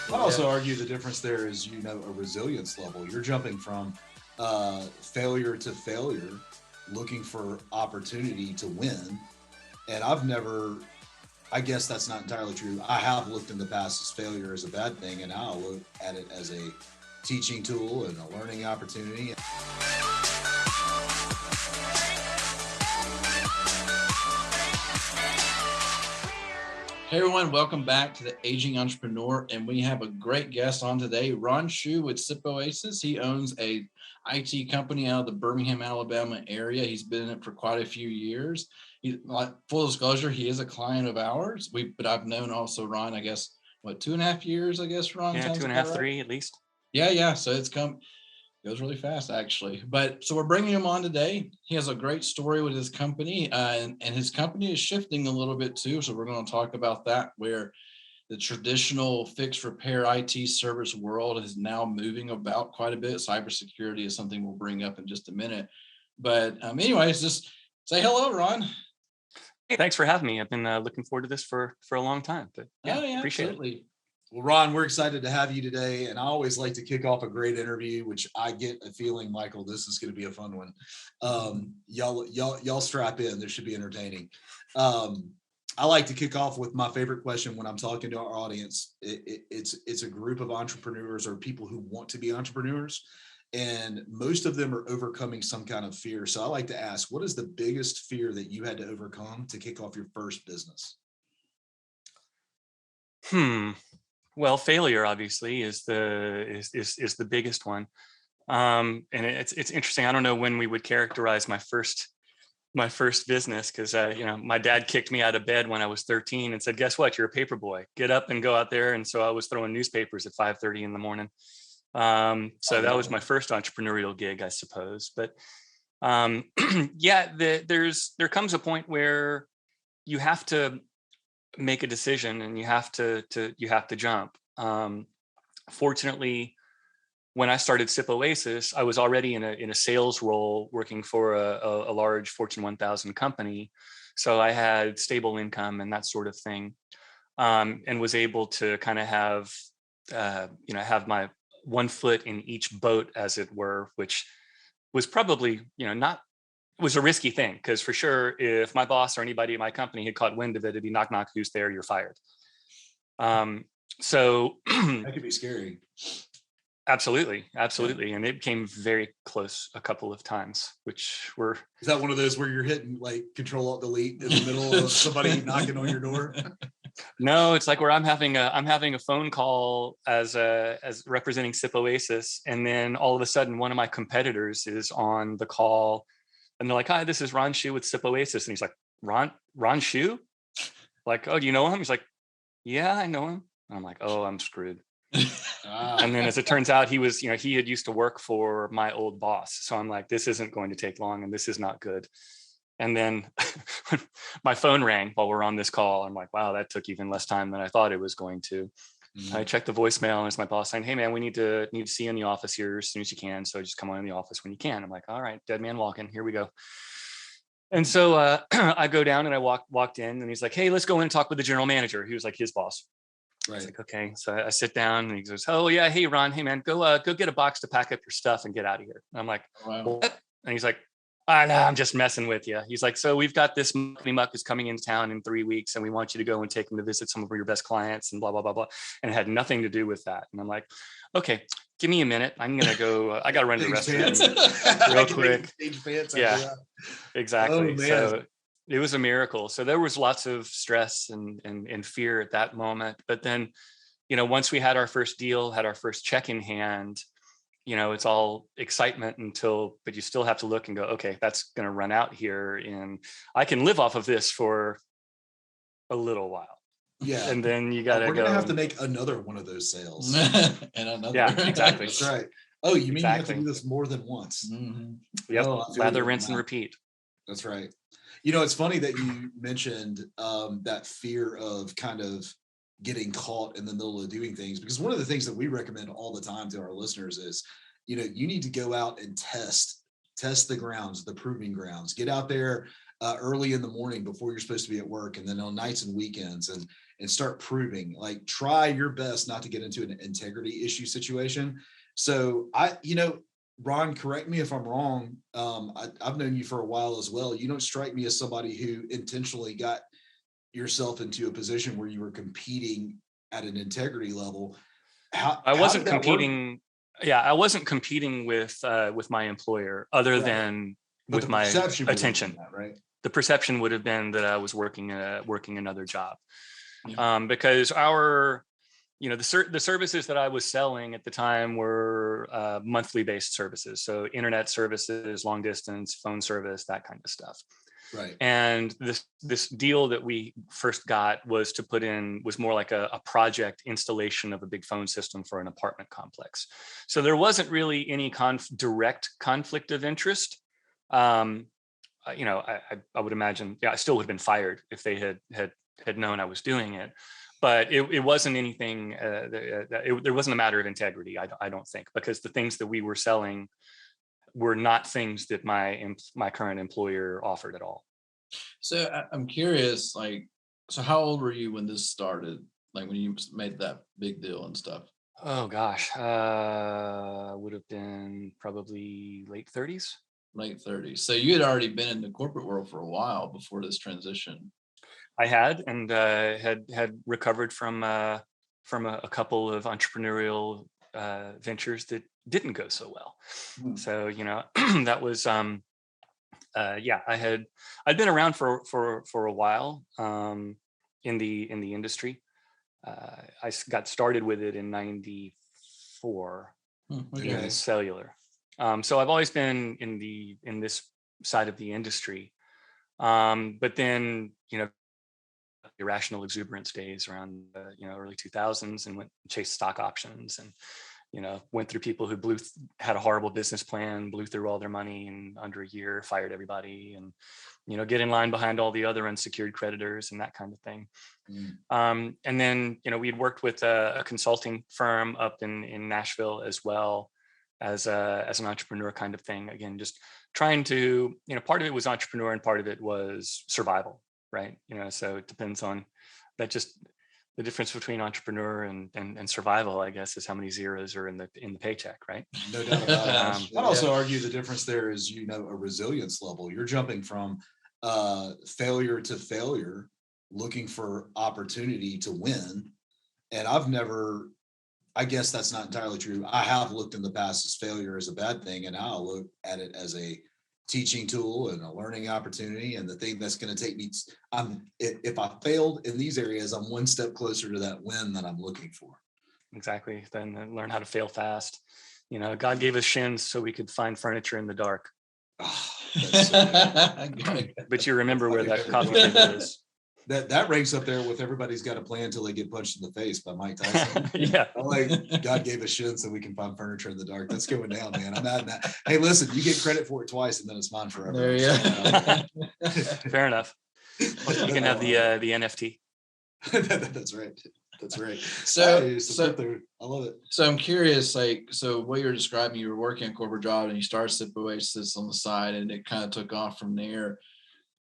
I'd also argue the difference there is, a resilience level. You're jumping from failure to failure, looking for opportunity to win. And I've never, I guess that's not entirely true. I have looked in the past as failure as a bad thing, and now I look at it as a teaching tool and a learning opportunity. Hey everyone, welcome back to the Aging Entrepreneur, and we have a great guest on today, Ron Shu with SIP Oasis. He owns a IT company out of the Birmingham, Alabama area. He's been in it for quite a few years. Full disclosure, he is a client of ours. But I've known also Ron, I guess, 2.5 years, I guess, Ron? Yeah, 2.5, 3 at least. Yeah. So it's goes really fast, actually. But so we're bringing him on today. He has a great story with his company, and his company is shifting a little bit too. So we're going to talk about that, where the traditional fixed repair IT service world is now moving about quite a bit. Cybersecurity is something we'll bring up in just a minute. But anyways, just say hello, Ron. Hey, thanks for having me. I've been looking forward to this for a long time. But yeah, appreciate absolutely. it. Well, Ron, we're excited to have you today. And I always like to kick off a great interview, which I get a feeling, Michael, this is going to be a fun one. Y'all strap in. This should be entertaining. I like to kick off with my favorite question when I'm talking to our audience. It's a group of entrepreneurs or people who want to be entrepreneurs, and most of them are overcoming some kind of fear. So I like to ask, what is the biggest fear that you had to overcome to kick off your first business? Well, failure obviously is the biggest one. And it's interesting. I don't know when we would characterize my first business, because my dad kicked me out of bed when I was 13 and said, guess what, you're a paper boy, get up and go out there. And so I was throwing newspapers at 5:30 in the morning. So that was my first entrepreneurial gig, I suppose. But there comes a point where you have to make a decision and you have to jump. Fortunately, when I started SIP Oasis, I was already in a sales role working for a large Fortune 1000 company. So I had stable income and that sort of thing, and was able to kind of have my one foot in each boat, as it were, which was probably, was a risky thing, because for sure, if my boss or anybody at my company had caught wind of it, it'd be knock, knock, who's there? You're fired. So that could be scary. Absolutely. Yeah. And it came very close a couple of times, which were. Is that one of those where you're hitting like Control-Alt-Delete in the middle of somebody knocking on your door? No, it's like where I'm having a phone call as representing SIP Oasis, and then all of a sudden one of my competitors is on the call. And they're like, hi, this is Ron Shu with SIP Oasis. And he's like, Ron Shu? Like, oh, do you know him? He's like, yeah, I know him. And I'm like, oh, I'm screwed. And then as it turns out, he had used to work for my old boss. So I'm like, this isn't going to take long and this is not good. And then my phone rang while we're on this call. I'm like, wow, that took even less time than I thought it was going to. I checked the voicemail and it's my boss saying, hey man, we need to see you in the office here as soon as you can. So just come on in the office when you can. I'm like, all right, dead man walking, here we go. And so I go down and I walked in and he's like, hey, let's go in and talk with the general manager. He was like his boss. Right. I was like, okay. So I sit down and he goes, oh yeah, hey Ron, hey man, go get a box to pack up your stuff and get out of here. And I'm like, wow. What? And he's like, no, I'm just messing with you. He's like, so we've got this muck is coming into town in 3 weeks and we want you to go and take him to visit some of your best clients and blah, blah, blah, blah. And it had nothing to do with that. And I'm like, okay, give me a minute. I'm going to go, I got to run to the restroom real quick. Yeah, exactly. Oh, so it was a miracle. So there was lots of stress and fear at that moment. But then, once we had our first deal, had our first check in hand, it's all excitement but you still have to look and go, okay, that's going to run out here and I can live off of this for a little while. Yeah. And then you got to go. We're going to have to make another one of those sales. And another. Yeah, exactly. That's right. Oh, you mean you have to do this more than once? Mm-hmm. Yep. Lather, rinse, and repeat. That's right. It's funny that you mentioned that fear of kind of getting caught in the middle of doing things, because one of the things that we recommend all the time to our listeners is, you need to go out and test test the grounds, the proving grounds, get out there early in the morning before you're supposed to be at work, and then on nights and weekends, and start proving. Like, try your best not to get into an integrity issue situation. So Ron, correct me if I'm wrong. I've known you for a while as well. You don't strike me as somebody who intentionally got yourself into a position where you were competing at an integrity level. I wasn't competing. Yeah, I wasn't competing with my employer, other than with my attention. That, right? The perception would have been that I was working another job, because the services that I was selling at the time were monthly based services, so internet services, long distance, phone service, that kind of stuff. Right. And this deal that we first got was more like a project installation of a big phone system for an apartment complex. So there wasn't really any direct conflict of interest. I would imagine, I still would have been fired if they had known I was doing it. But it wasn't anything. There wasn't a matter of integrity, I don't think, because the things that we were selling were not things that my current employer offered at all. So I'm curious, so how old were you when this started? Like, when you made that big deal and stuff? Oh gosh, would have been probably late 30s. Late 30s. So you had already been in the corporate world for a while before this transition. I had, and had recovered from a couple of entrepreneurial ventures that didn't go so well. So that was I'd been around for a while in the industry. I got started with it in '94 in cellular. So I've always been in this side of the industry. But then irrational exuberance days around early 2000s, and went and chased stock options, and went through people who had a horrible business plan, blew through all their money in under a year, fired everybody, and get in line behind all the other unsecured creditors and that kind of thing. And then we had worked with a consulting firm up in Nashville as well, as an entrepreneur kind of thing. Again, just trying to, part of it was entrepreneur and part of it was survival, right? So it depends on that. Just the difference between entrepreneur and survival, I guess, is how many zeros are in the paycheck, right? No doubt about it. I'd also argue the difference there is, a resilience level. You're jumping from failure to failure, looking for opportunity to win. And I guess that's not entirely true. I have looked in the past as failure as a bad thing, and I'll look at it as a teaching tool and a learning opportunity, and the thing that's going to take me. If I failed in these areas, I'm one step closer to that win that I'm looking for. Exactly. Then learn how to fail fast. God gave us shins so we could find furniture in the dark. Oh, so but you remember where that coffee table is. That ranks up there with Everybody's Got a Plan Till They Get Punched in the Face by Mike Tyson. Yeah. I like God Gave Us Shit So We Can Find Furniture in the Dark. That's going down, man. I'm adding that. Hey, listen, you get credit for it twice and then it's mine forever. There you go. Fair enough. You can have the NFT. That's right. That's right. So I love it. So I'm curious, so what you're describing, you were working a corporate job and you started SIP Oasis on the side, and it kind of took off from there.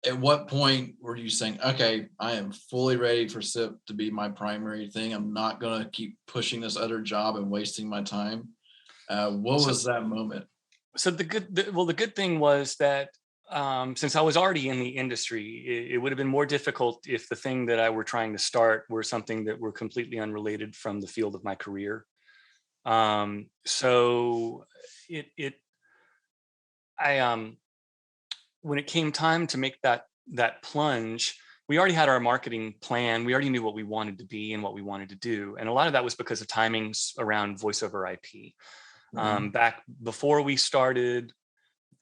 At what point were you saying, okay, I am fully ready for SIP to be my primary thing? I'm not going to keep pushing this other job and wasting my time. What was that moment? So the good thing was that since I was already in the industry, it would have been more difficult if the thing that I were trying to start were something that were completely unrelated from the field of my career. When it came time to make that plunge, we already had our marketing plan. We already knew what we wanted to be and what we wanted to do. And a lot of that was because of timings around voice over IP. Back before we started,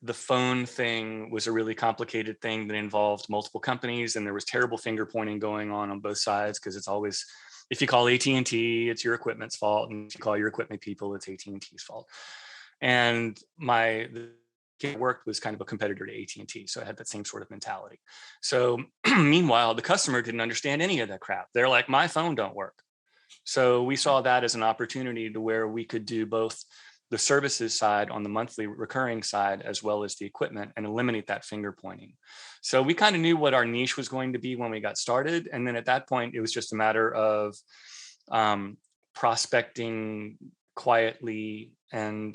the phone thing was a really complicated thing that involved multiple companies, and there was terrible finger pointing going on both sides, because it's always, if you call AT&T, it's your equipment's fault, and if you call your equipment people, it's AT&T's fault. And the worked was kind of a competitor to AT&T, so I had that same sort of mentality. So meanwhile, the customer didn't understand any of that crap. They're like, my phone don't work. So we saw that as an opportunity to where we could do both the services side on the monthly recurring side, as well as the equipment, and eliminate that finger pointing. So we kind of knew what our niche was going to be when we got started. And then at that point, it was just a matter of prospecting quietly and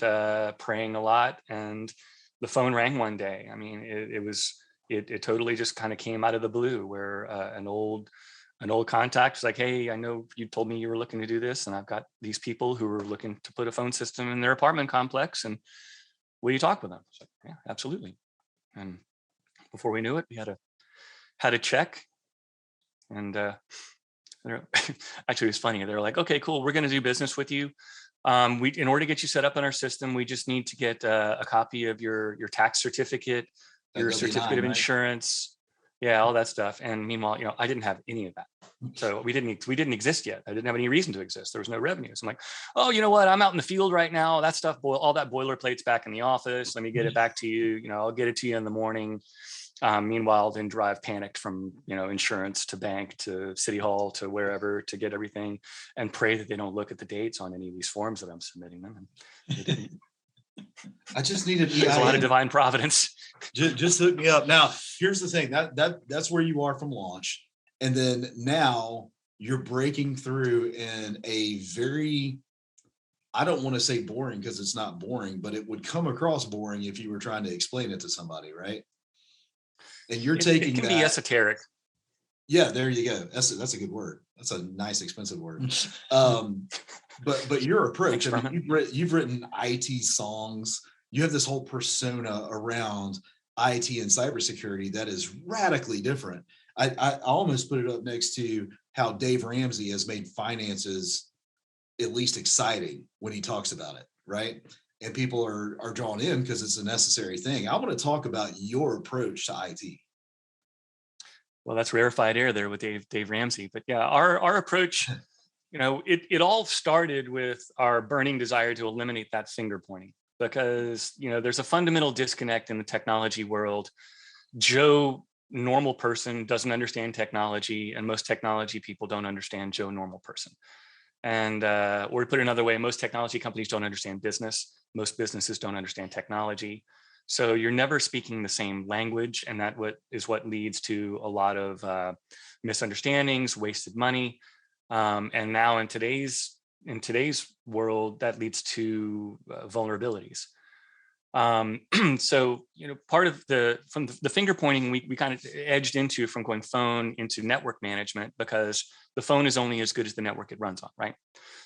praying a lot. And the phone rang one day. I mean, it totally just kind of came out of the blue, where an old contact was like, hey, I know you told me you were looking to do this, and I've got these people who are looking to put a phone system in their apartment complex, and will you talk with them? I was like, yeah, absolutely. And before we knew it, we had a check, and actually, it was funny. They were like, okay, cool, we're going to do business with you. In order to get you set up in our system, we just need to get a copy of your tax certificate, your certificate of insurance, yeah, all that stuff. And meanwhile, I didn't have any of that. So we didn't exist yet. I didn't have any reason to exist. There was no revenues. I'm like, oh, you know what? I'm out in the field right now. That stuff, all that boilerplate's back in the office. Let me get it back to you. I'll get it to you in the morning. Meanwhile, then drive panicked from insurance to bank to city hall to wherever to get everything, and pray that they don't look at the dates on any of these forms that I'm submitting them. And they didn't. I just needed There's a lot of divine providence. Just hook me up. Now, here's the thing, that's where you are from launch. And then now you're breaking through in a very, I don't want to say boring because it's not boring, but it would come across boring if you were trying to explain it to somebody, right? And you're taking it can be esoteric. Yeah, there you go. That's a good word. That's a nice, expensive word. But your approach, I mean, you've written IT songs. You have this whole persona around IT and cybersecurity that is radically different. I almost put it up next to how Dave Ramsey has made finances at least exciting when he talks about it, right? And people are drawn in because it's a necessary thing. I want to talk about your approach to IT. Well, that's rarefied air there with Dave Ramsey. But yeah, our approach, it all started with our burning desire to eliminate that finger pointing, because there's a fundamental disconnect in the technology world. Joe, normal person, doesn't understand technology, and most technology people don't understand Joe, normal person. And or to put it another way, most technology companies don't understand business. Most businesses don't understand technology. So you're never speaking the same language, and that what leads to a lot of misunderstandings, wasted money, and now in today's world, that leads to vulnerabilities. So part of from the finger pointing, we kind of edged into from going phone into network management, because the phone is only as good as the network it runs on, right?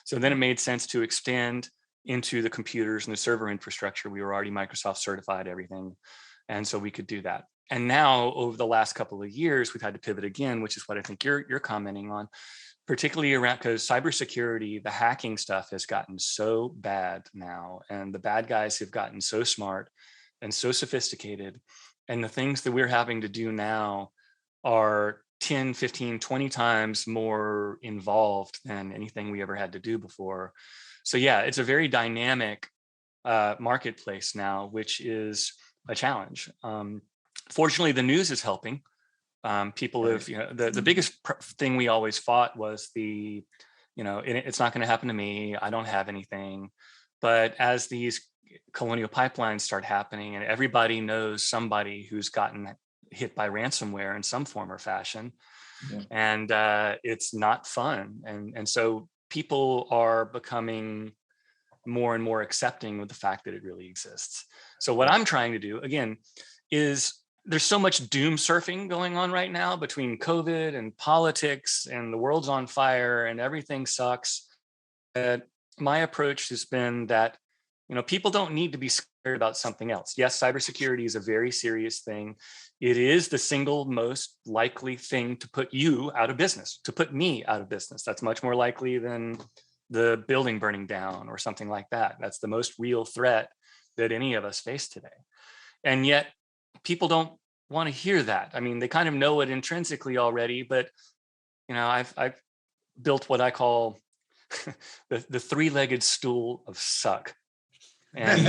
So then it made sense to extend into the computers and the server infrastructure. We were already Microsoft certified, everything. And so we could do that. And now over the last couple of years, we've had to pivot again, which is what I think you're commenting on, particularly around, because cybersecurity, the hacking stuff has gotten so bad now. And the bad guys have gotten so smart and so sophisticated. And the things that we're having to do now are 10, 15, 20 times more involved than anything we ever had to do before. So yeah, it's a very dynamic marketplace now, which is a challenge. Fortunately, the news is helping. People have, the biggest thing we always fought was it's not going to happen to me. I don't have anything. But as these colonial pipelines start happening, and everybody knows somebody who's gotten hit by ransomware in some form or fashion, and it's not fun. And so people are becoming more and more accepting of the fact that it really exists. So what I'm trying to do, again, is there's so much doom surfing going on right now between COVID and politics, and the world's on fire and everything sucks. My approach has been that, people don't need to be scared about something else. Yes, cybersecurity is a very serious thing. It is the single most likely thing to put you out of business, to put me out of business. That's much more likely than the building burning down or something like that. That's the most real threat that any of us face today. And yet people don't want to hear that. I mean, they kind of know it intrinsically already, but I've built what I call the three-legged stool of suck. And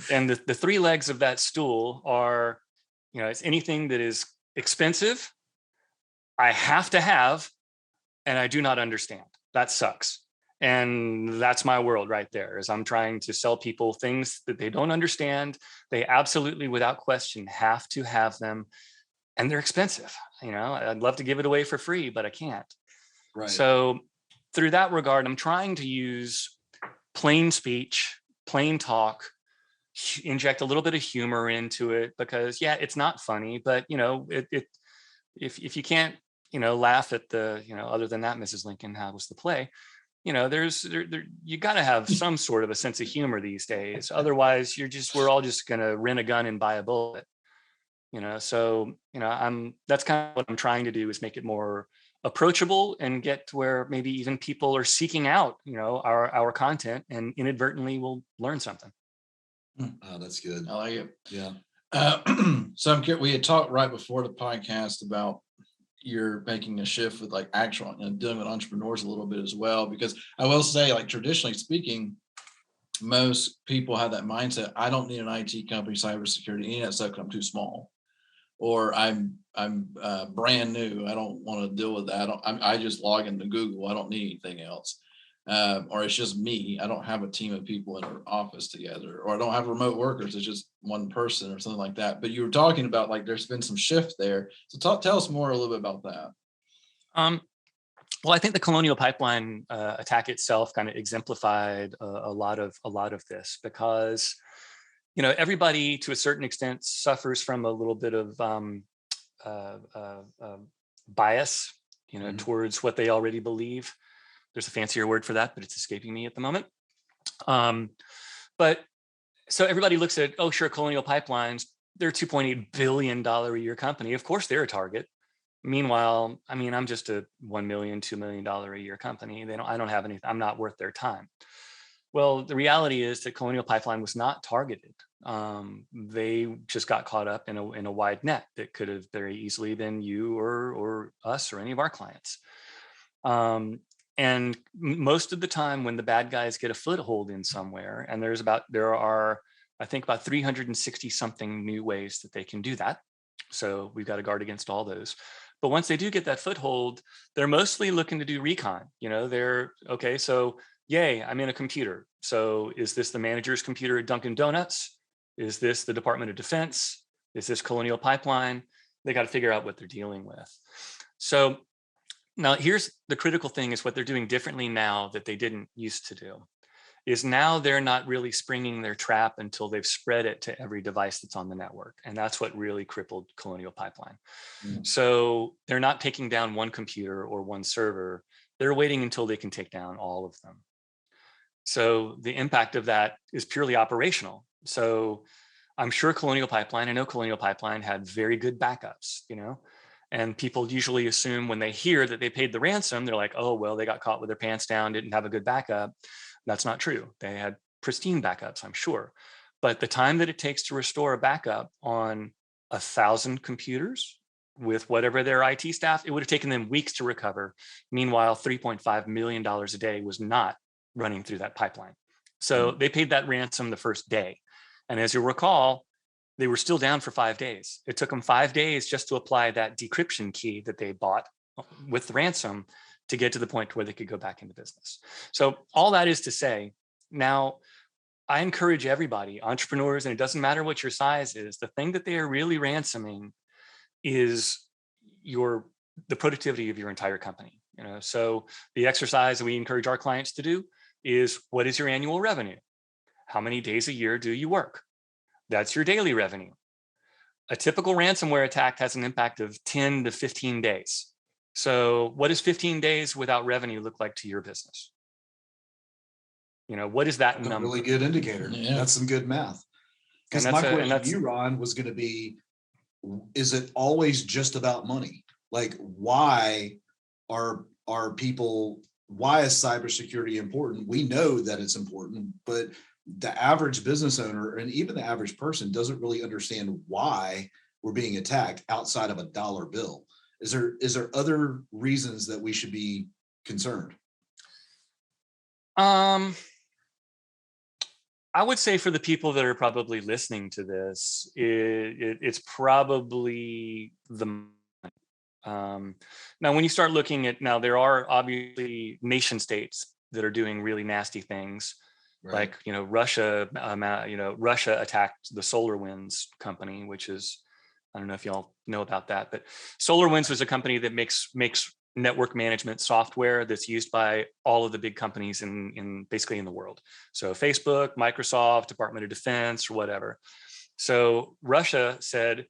and the three legs of that stool are, it's anything that is expensive, I have to have, and I do not understand. That sucks. And that's my world right there, is I'm trying to sell people things that they don't understand. They absolutely, without question, have to have them, and they're expensive. I'd love to give it away for free, but I can't. Right. So through that regard, I'm trying to use plain speech, plain talk, inject a little bit of humor into it, because yeah, it's not funny, but if you can't, laugh at the, other than that, Mrs. Lincoln, how was the play? You got to have some sort of a sense of humor these days. Otherwise, we're all just going to rent a gun and buy a bullet. So that's kind of what I'm trying to do, is make it more approachable and get to where maybe even people are seeking out, our content, and inadvertently will learn something. Oh, that's good. I like it. Yeah. So I'm curious, we had talked right before the podcast about you're making a shift with like actual dealing with entrepreneurs a little bit as well, because I will say, like, traditionally speaking, most people have that mindset. I don't need an IT company, cybersecurity, any of that stuff, because I'm too small, or I'm brand new. I don't want to deal with that. I just log into Google. I don't need anything else. Or it's just me. I don't have a team of people in an office together, or I don't have remote workers. It's just one person or something like that. But you were talking about, like, there's been some shift there. So tell us more a little bit about that. Well, I think the Colonial Pipeline attack itself kind of exemplified a lot of this, because everybody to a certain extent suffers from a little bit of bias, towards what they already believe. There's a fancier word for that, but it's escaping me at the moment. But so everybody looks at, oh, sure, Colonial Pipelines, they're a $2.8 billion a year company. Of course, they're a target. Meanwhile, I'm just a $1 million, $2 million a year company. I don't have anything. I'm not worth their time. Well, the reality is that Colonial Pipeline was not targeted. They just got caught up in a wide net that could have very easily been you or us or any of our clients. And most of the time, when the bad guys get a foothold in somewhere, and there are, I think, about 360 something new ways that they can do that. So we've got to guard against all those. But once they do get that foothold, they're mostly looking to do recon. They're okay. So yay, I'm in a computer. So is this the manager's computer at Dunkin' Donuts? Is this the Department of Defense? Is this Colonial Pipeline? They got to figure out what they're dealing with. So now here's the critical thing, is what they're doing differently now that they didn't used to do, is now they're not really springing their trap until they've spread it to every device that's on the network. And that's what really crippled Colonial Pipeline. Mm-hmm. So they're not taking down one computer or one server. They're waiting until they can take down all of them. So the impact of that is purely operational. So I'm sure Colonial Pipeline, I know Colonial Pipeline had very good backups, and people usually assume when they hear that they paid the ransom, they're like, oh, well, they got caught with their pants down, didn't have a good backup. That's not true. They had pristine backups, I'm sure. But the time that it takes to restore a backup on 1,000 computers with whatever their IT staff, it would have taken them weeks to recover. Meanwhile, $3.5 million a day was not running through that pipeline. So they paid that ransom the first day. And as you'll recall, they were still down for 5 days. It took them 5 days just to apply that decryption key that they bought with the ransom to get to the point where they could go back into business. So all that is to say, now I encourage everybody, entrepreneurs, and it doesn't matter what your size is, the thing that they are really ransoming is the productivity of your entire company. So the exercise that we encourage our clients to do is, what is your annual revenue? How many days a year do you work? That's your daily revenue. A typical ransomware attack has an impact of 10 to 15 days. So what does 15 days without revenue look like to your business? What is that number? A really good indicator. Yeah. That's some good math. Because my question to you, Ron, was going to be, is it always just about money? Like, why is cybersecurity important? We know that it's important, but the average business owner and even the average person doesn't really understand why we're being attacked outside of a dollar bill. Is there other reasons that we should be concerned? I would say for the people that are probably listening to this, it's probably the now when you start looking at, now there are obviously nation states that are doing really nasty things. Right. Like, Russia attacked the SolarWinds company, which is, I don't know if y'all know about that, but SolarWinds was a company that makes network management software that's used by all of the big companies in basically in the world. So Facebook, Microsoft, Department of Defense, or whatever. So Russia said,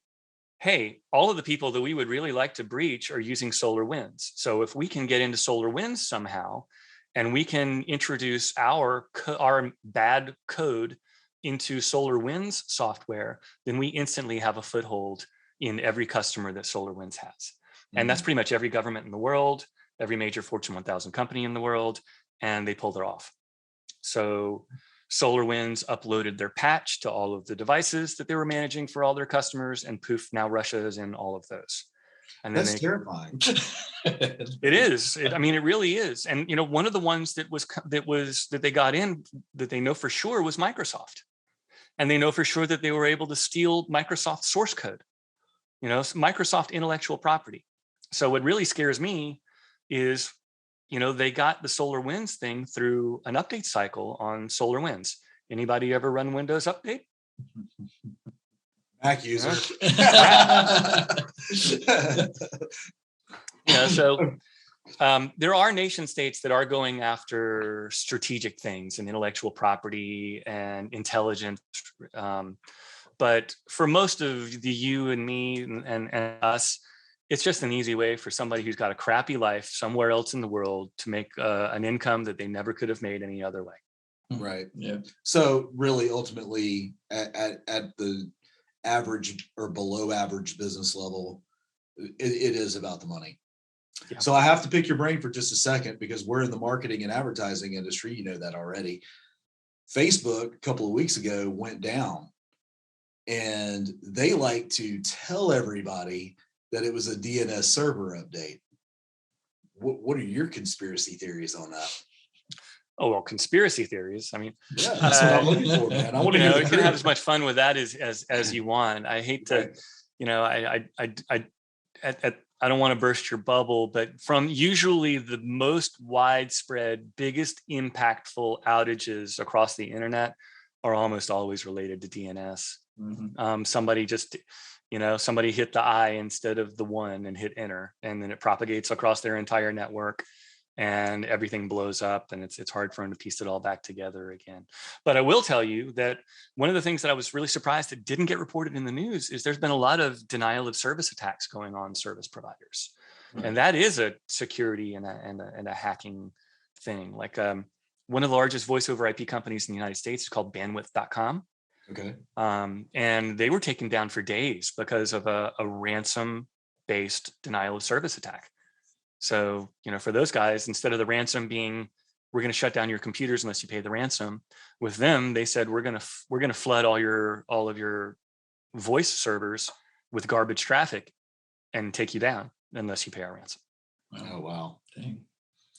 hey, all of the people that we would really like to breach are using SolarWinds. So if we can get into SolarWinds somehow, and we can introduce our bad code into SolarWinds software, then we instantly have a foothold in every customer that SolarWinds has. And that's pretty much every government in the world, every major Fortune 1000 company in the world, and they pulled it off. So SolarWinds uploaded their patch to all of the devices that they were managing for all their customers, and poof, now Russia is in all of those. And then That's terrifying. It is. It really is. And one of the ones that they got in that they know for sure was Microsoft, and they know for sure that they were able to steal Microsoft source code, Microsoft intellectual property. So what really scares me is, they got the SolarWinds thing through an update cycle on SolarWinds. Anybody ever run Windows Update? Mac user. So there are nation states that are going after strategic things and intellectual property and intelligence. But for most of the you and me and us, it's just an easy way for somebody who's got a crappy life somewhere else in the world to make an income that they never could have made any other way. Right. Yeah. So really, ultimately, at the average or below average business level, it is about the money. Yeah. So I have to pick your brain for just a second, because we're in the marketing and advertising industry. You know that already. Facebook a couple of weeks ago went down, and they like to tell everybody that it was a DNS server update. What are your conspiracy theories on that? Oh, well, conspiracy theories. Yeah, that's what I'm looking for, man. I want to you can have as much fun with that as you want. I hate to, I don't want to burst your bubble, but from usually the most widespread, biggest impactful outages across the internet are almost always related to DNS. Mm-hmm. Somebody hit the I instead of the 1 and hit enter, and then it propagates across their entire network, and everything blows up, and it's hard for them to piece it all back together again. But I will tell you that one of the things that I was really surprised that didn't get reported in the news is there's been a lot of denial of service attacks going on service providers. Mm-hmm. And that is a security and a hacking thing. Like one of the largest voice over IP companies in the United States is called bandwidth.com. Okay. And they were taken down for days because of a ransom-based denial of service attack. So, for those guys, instead of the ransom being, we're going to shut down your computers unless you pay the ransom, with them, they said, we're going to flood all of your voice servers with garbage traffic and take you down unless you pay our ransom. Oh, wow. Dang.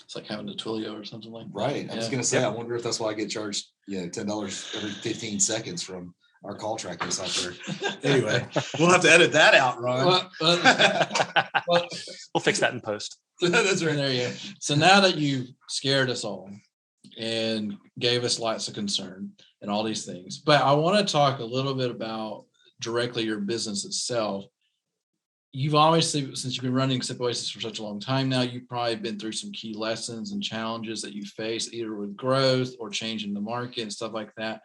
It's like having a Twilio or something like that. Right. I was going to say, I wonder if that's why I get charged, $10 every 15 seconds from our call tracking software. Anyway, we'll have to edit that out, Ron. We'll fix that in post. That's right. There you go. So now that you've scared us all and gave us lots of concern and all these things, but I want to talk a little bit about directly your business itself. You've obviously, since you've been running SIP Oasis for such a long time now, you've probably been through some key lessons and challenges that you face, either with growth or changing the market and stuff like that.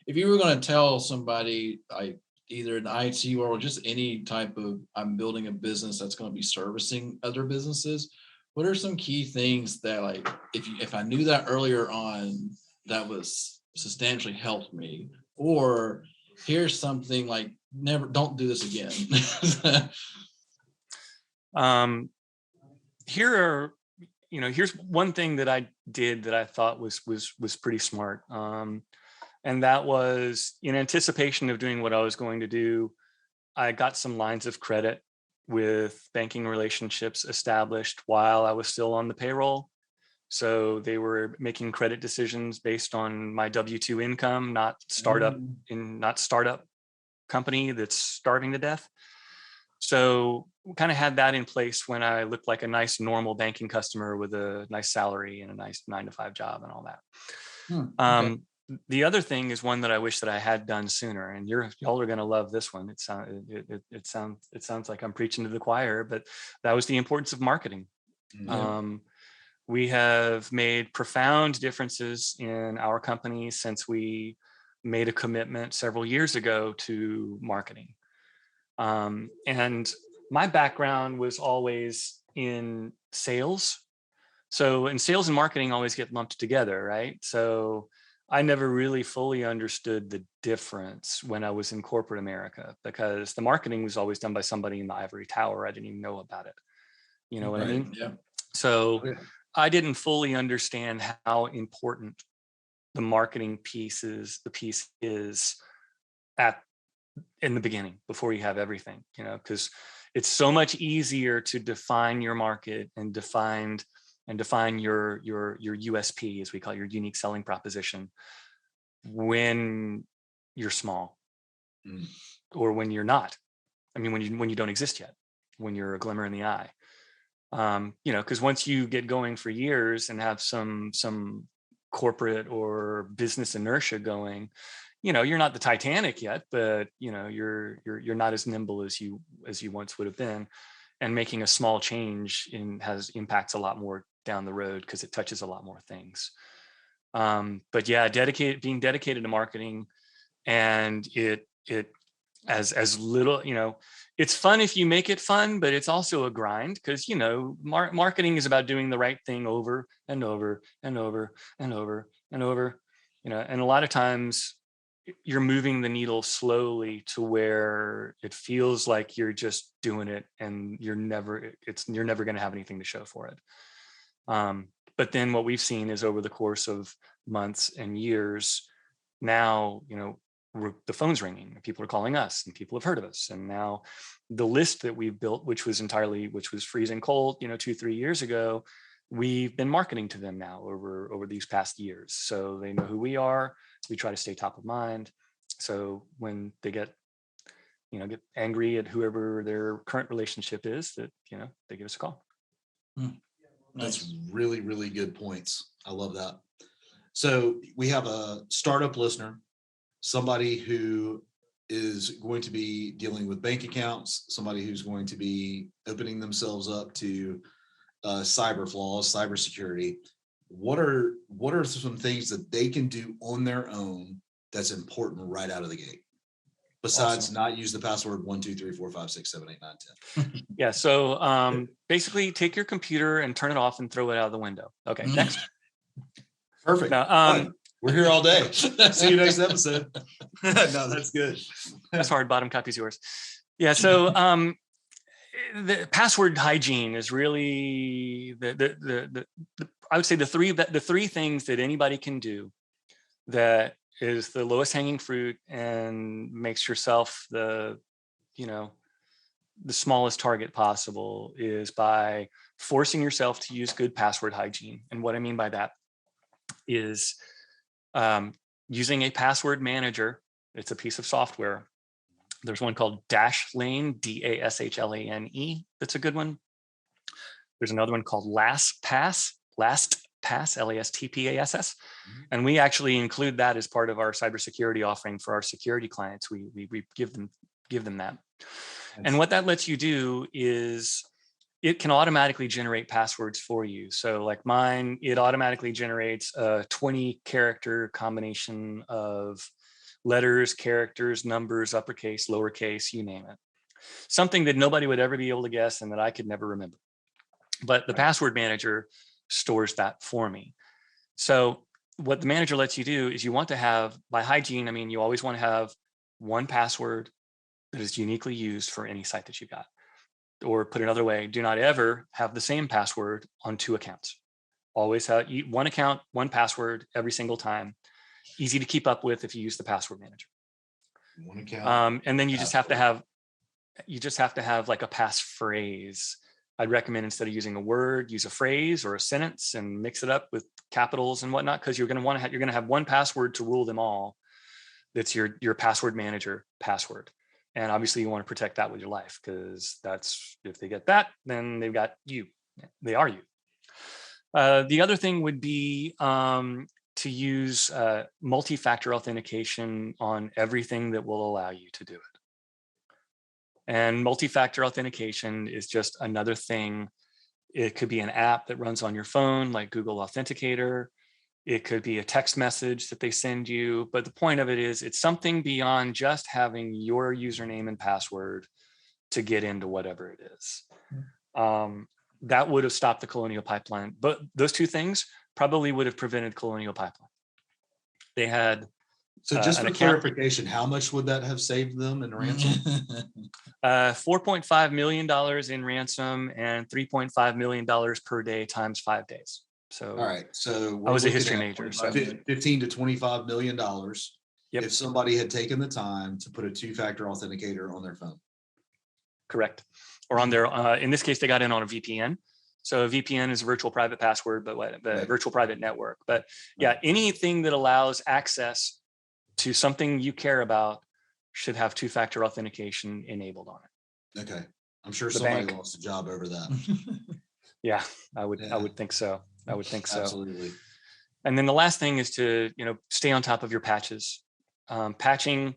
If you were going to tell somebody, like either in the IT world or just any type of, I'm building a business that's going to be servicing other businesses, what are some key things that, like, if I knew that earlier on, that was substantially helped me? Or here's something like, don't do this again. Here's one thing that I did that I thought was pretty smart. And that was, in anticipation of doing what I was going to do, I got some lines of credit with banking relationships established while I was still on the payroll. So they were making credit decisions based on my W-2 income, not startup company that's starving to death. So kind of had that in place when I looked like a nice normal banking customer with a nice salary and a nice 9-to-5 job and all that. Okay. The other thing is one that I wish that I had done sooner, and y'all are going to love this one. It sounds like I'm preaching to the choir, but that was the importance of marketing. We have made profound differences in our company since we made a commitment several years ago to marketing. And my background was always in sales. So, and sales and marketing always get lumped together, right? So I never really fully understood the difference when I was in corporate America, because the marketing was always done by somebody in the ivory tower. I didn't even know about it. You know what I mean? Yeah. So I didn't fully understand how important the marketing piece is in the beginning, before you have everything, because it's so much easier to define your market and define your USP, as we call it, your unique selling proposition, when you're small or when you're not. I mean, when you don't exist yet, when you're a glimmer in the eye. Because once you get going for years and have some corporate or business inertia going, you're not the Titanic yet, but you're not as nimble as you once would have been, and making a small change impacts a lot more down the road because it touches a lot more things. But yeah, being dedicated to marketing, and it as little, it's fun if you make it fun, but it's also a grind, because marketing is about doing the right thing over and over and over and over and over, and a lot of times you're moving the needle slowly to where it feels like you're just doing it, and you're never going to have anything to show for it. But then what we've seen is, over the course of months and years now, the phone's ringing, and people are calling us, and people have heard of us. And now the list that we've built, which was freezing cold, 2-3 years ago, we've been marketing to them now over these past years. So they know who we are. We try to stay top of mind. So when they get angry at whoever their current relationship is, that, they give us a call. That's really, really good points. I love that. So we have a startup listener, somebody who is going to be dealing with bank accounts, somebody who's going to be opening themselves up to cyber flaws, cybersecurity. What are some things that they can do on their own that's important right out of the gate, besides not use the password 1 2 3 4 5 6 7 8 9 10? Yeah. So basically, take your computer and turn it off and throw it out of the window. Okay. Next. Perfect. Now, we're here all day. See you next episode. No, that's good. That's hard. Bottom copy's yours. Yeah. So the password hygiene is really the I would say the three things that anybody can do that is the lowest hanging fruit and makes yourself the smallest target possible, is by forcing yourself to use good password hygiene. And what I mean by that is using a password manager. It's a piece of software. There's one called Dashlane, DASHLANE. That's a good one. There's another one called LastPass, LASTPASS. And we actually include that as part of our cybersecurity offering for our security clients. We give them that. And what that lets you do is it can automatically generate passwords for you. So like mine, it automatically generates a 20-character combination of letters, characters, numbers, uppercase, lowercase, you name it. Something that nobody would ever be able to guess and that I could never remember. But the password manager stores that for me. So what the manager lets you do is, you want to have, by hygiene, I mean, you always want to have one password that is uniquely used for any site that you got. Or put another way, do not ever have the same password on 2 accounts. Always have one account, one password every single time. Easy to keep up with if you use the password manager. One account. And then you just have to have like a passphrase. I'd recommend, instead of using a word, use a phrase or a sentence and mix it up with capitals and whatnot, because you're going to have one password to rule them all. That's your password manager password. And obviously you want to protect that with your life, because that's, if they get that, then they've got you. They are you. The other thing would be to use multi-factor authentication on everything that will allow you to do it. And multi-factor authentication is just another thing. It could be an app that runs on your phone, like Google Authenticator. It could be a text message that they send you. But the point of it is, it's something beyond just having your username and password to get into whatever it is. That would have stopped the Colonial Pipeline. But those two things probably would have prevented Colonial Pipeline. They had So just for clarification, how much would that have saved them in ransom? $4.5 million in ransom and $3.5 million per day times 5 days. So all right. So I was a history major. So 15 to $25 million. Yep. If somebody had taken the time to put a 2-factor authenticator on their phone. Correct. Or on their, in this case, they got in on a VPN. So a VPN is a virtual private password, but Right. virtual private network. But yeah, anything that allows access to something you care about should have 2-factor authentication enabled on it. Okay. I'm sure The somebody bank. lost a job over that. Yeah, I would think so. I would think so. Absolutely. And then the last thing is to, stay on top of your patches. Patching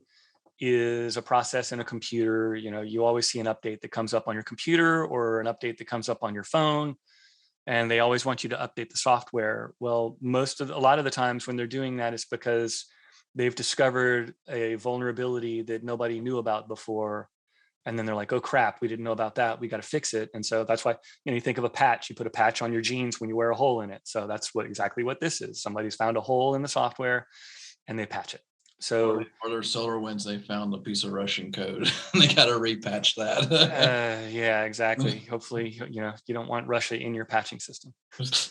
is a process in a computer. You always see an update that comes up on your computer or an update that comes up on your phone, and they always want you to update the software. Well, a lot of the times when they're doing that, it's because they've discovered a vulnerability that nobody knew about before. And then they're like, oh crap, we didn't know about that. We got to fix it. And so that's why, you think of a patch, you put a patch on your jeans when you wear a hole in it. So that's exactly what this is. Somebody's found a hole in the software and they patch it. So or their SolarWinds, they found a piece of Russian code. They got to repatch that. Yeah, exactly. Hopefully, you don't want Russia in your patching system.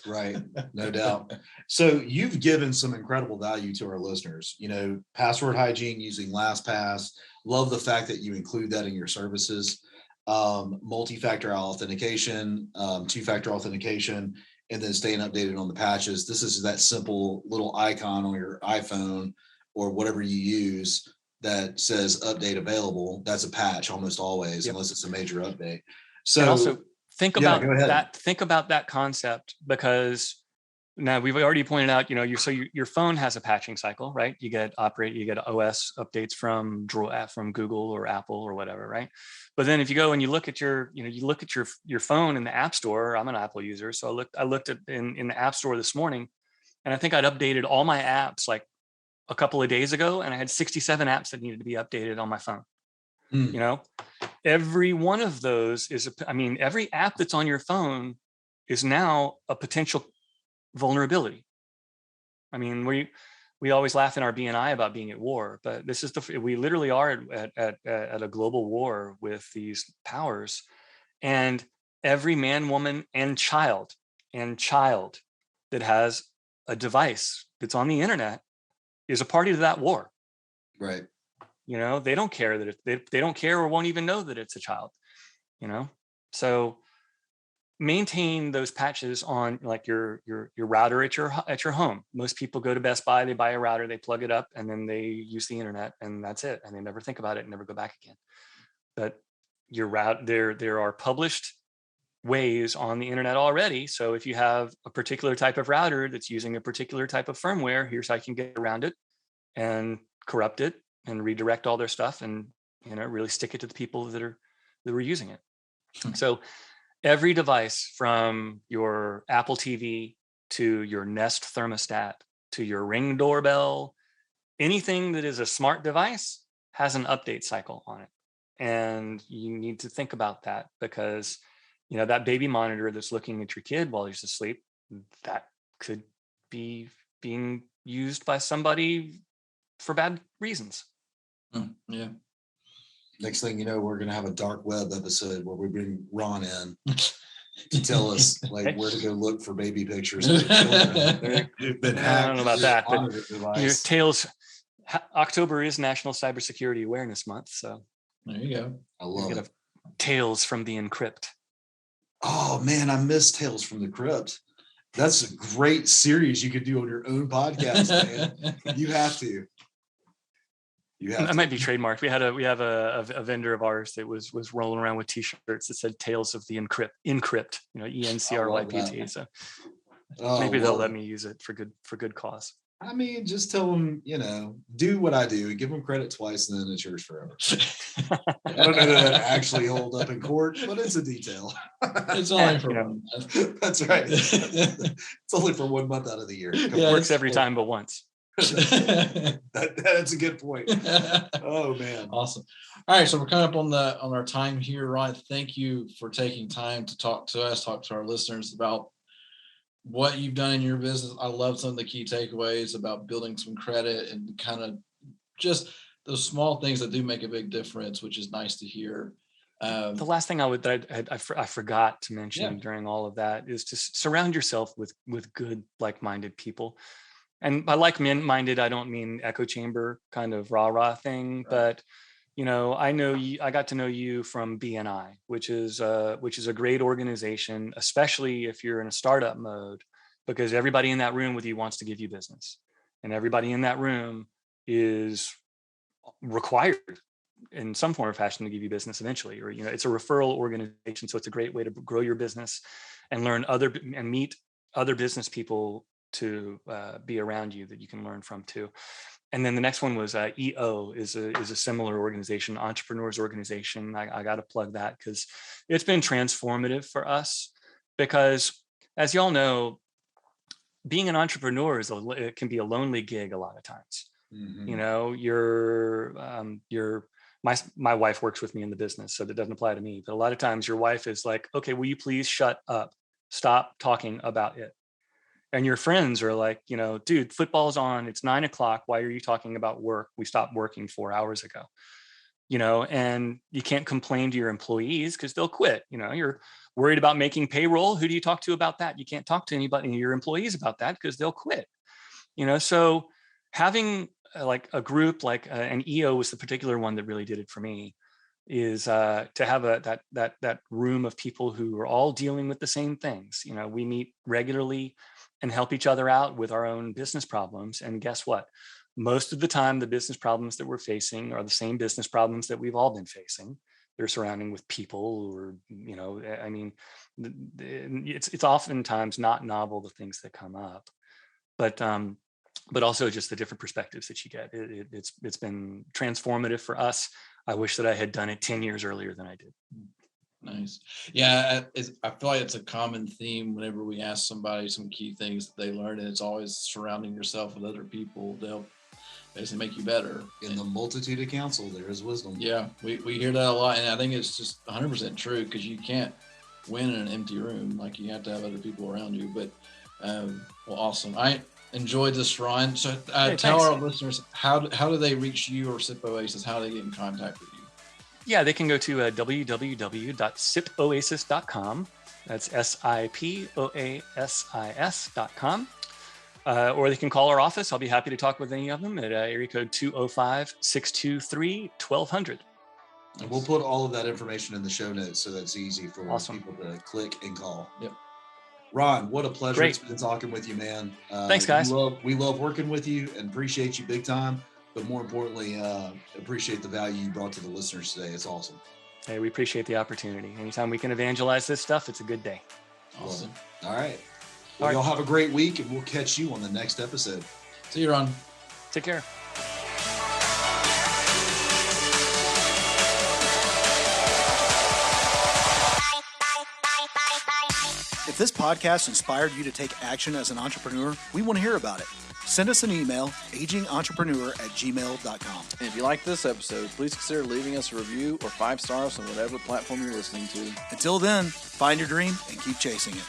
Right. No doubt. So you've given some incredible value to our listeners, password hygiene using LastPass. Love the fact that you include that in your services. Multi-factor authentication, 2-factor authentication, and then staying updated on the patches. This is that simple little icon on your iPhone or whatever you use that says update available. That's a patch almost always, unless it's a major update. So and also think about that. Think about that concept, because now we've already pointed out, your phone has a patching cycle, right? You get OS updates from Google or Apple or whatever, right? But then if you go and you look at your phone in the App Store. I'm an Apple user, so I looked at in the App Store this morning, and I think I'd updated all my apps like a couple of days ago, and I had 67 apps that needed to be updated on my phone. Every one of those every app that's on your phone is now a potential vulnerability. We always laugh in our BNI about being at war, but we literally are at a global war with these powers, and every man, woman, and child that has a device that's on the internet is a party to that war. Right. They don't care that they don't care or won't even know that it's a child. So maintain those patches on like your router at your home. Most people go to Best Buy, they buy a router, they plug it up, and then they use the internet, and that's it. And they never think about it and never go back again. But there are published ways on the internet already. So if you have a particular type of router that's using a particular type of firmware, here's how you can get around it and corrupt it and redirect all their stuff, and really stick it to the people that were using it. So every device, from your Apple TV to your Nest thermostat to your Ring doorbell, anything that is a smart device has an update cycle on it. And you need to think about that, because that baby monitor that's looking at your kid while he's asleep, that could be being used by somebody for bad reasons. Yeah. Next thing you know, we're going to have a dark web episode where we bring Ron in to tell us like where to go look for baby pictures of children who've been hacked. I don't know about that, but Tales. October is National Cybersecurity Awareness Month, so there you go. I love it. Tales from the Encrypt. Oh man, I miss Tales from the Crypt. That's a great series you could do on your own podcast, man. You have to. You have That to. might be trademarked. We have a vendor of ours that was rolling around with T-shirts that said "Tales of the Encrypt," ENCRYPT. So Oh, maybe they'll well, let me use it for good cause. I mean, just tell them, do what I do, give them credit twice, and then it's yours forever. I don't know that actually hold up in court, but it's a detail. It's only for 1 You month. That's right. It's only for 1 month out of the year. Yeah, Works every time but once. That's a good point. Oh man. Awesome. All right, so we're coming up on our time here, Ron. Thank you for taking time to talk to us, talk to our listeners about what you've done in your business. I love some of the key takeaways about building some credit and kind of just those small things that do make a big difference, which is nice to hear. The last thing I forgot to mention during all of that is to surround yourself with good, like-minded people. And by like-minded, I don't mean echo chamber kind of rah-rah thing, Right. but I know you. I got to know you from BNI, which is a great organization, especially if you're in a startup mode, because everybody in that room with you wants to give you business, and everybody in that room is required in some form or fashion to give you business eventually. Or it's a referral organization, so it's a great way to grow your business and meet other business people to be around you that you can learn from too. And then the next one was EO is a similar organization, entrepreneurs organization. I got to plug that because it's been transformative for us, because as y'all know, being an entrepreneur it can be a lonely gig a lot of times. Mm-hmm. My wife works with me in the business, so that doesn't apply to me. But a lot of times your wife is like, okay, will you please shut up? Stop talking about it. And your friends are like, dude, football's on. It's 9:00. Why are you talking about work? We stopped working 4 hours ago. And you can't complain to your employees because they'll quit. You're worried about making payroll. Who do you talk to about that? You can't talk to anybody, your employees, about that because they'll quit. So having like a group like an EO was the particular one that really did it for me, is to have that room of people who are all dealing with the same things. We meet regularly and help each other out with our own business problems. And guess what? Most of the time, the business problems that we're facing are the same business problems that we've all been facing. They're surrounding with people, or, it's oftentimes not novel, the things that come up, but also just the different perspectives that you get. It's been transformative for us. I wish that I had done it 10 years earlier than I did. Nice. Yeah, I feel like it's a common theme whenever we ask somebody some key things that they learn, and it's always surrounding yourself with other people to help basically make you better. In the multitude of counsel, there is wisdom. Yeah, we hear that a lot, and I think it's just 100% true, because you can't win in an empty room. Like, you have to have other people around you. But well, awesome. I enjoyed this, Ron. So tell our listeners, how do they reach you or SIP Oasis? How do they get in contact with you? Yeah, they can go to www.sipoasis.com. That's SIPOASIS.com. Or they can call our office. I'll be happy to talk with any of them at area code 205-623-1200. And we'll put all of that information in the show notes, so that's easy for people to click and call. Yep. Ron, what a pleasure Great. It's been talking with you, man. Thanks, guys. We love working with you and appreciate you big time. But more importantly, appreciate the value you brought to the listeners today. It's awesome. Hey, we appreciate the opportunity. Anytime we can evangelize this stuff, it's a good day. Awesome. All right. Well, y'all have a great week, and we'll catch you on the next episode. See you, Ron. Take care. If this podcast inspired you to take action as an entrepreneur, we want to hear about it. Send us an email, agingentrepreneur@gmail.com. And if you like this episode, please consider leaving us a review or 5 stars on whatever platform you're listening to. Until then, find your dream and keep chasing it.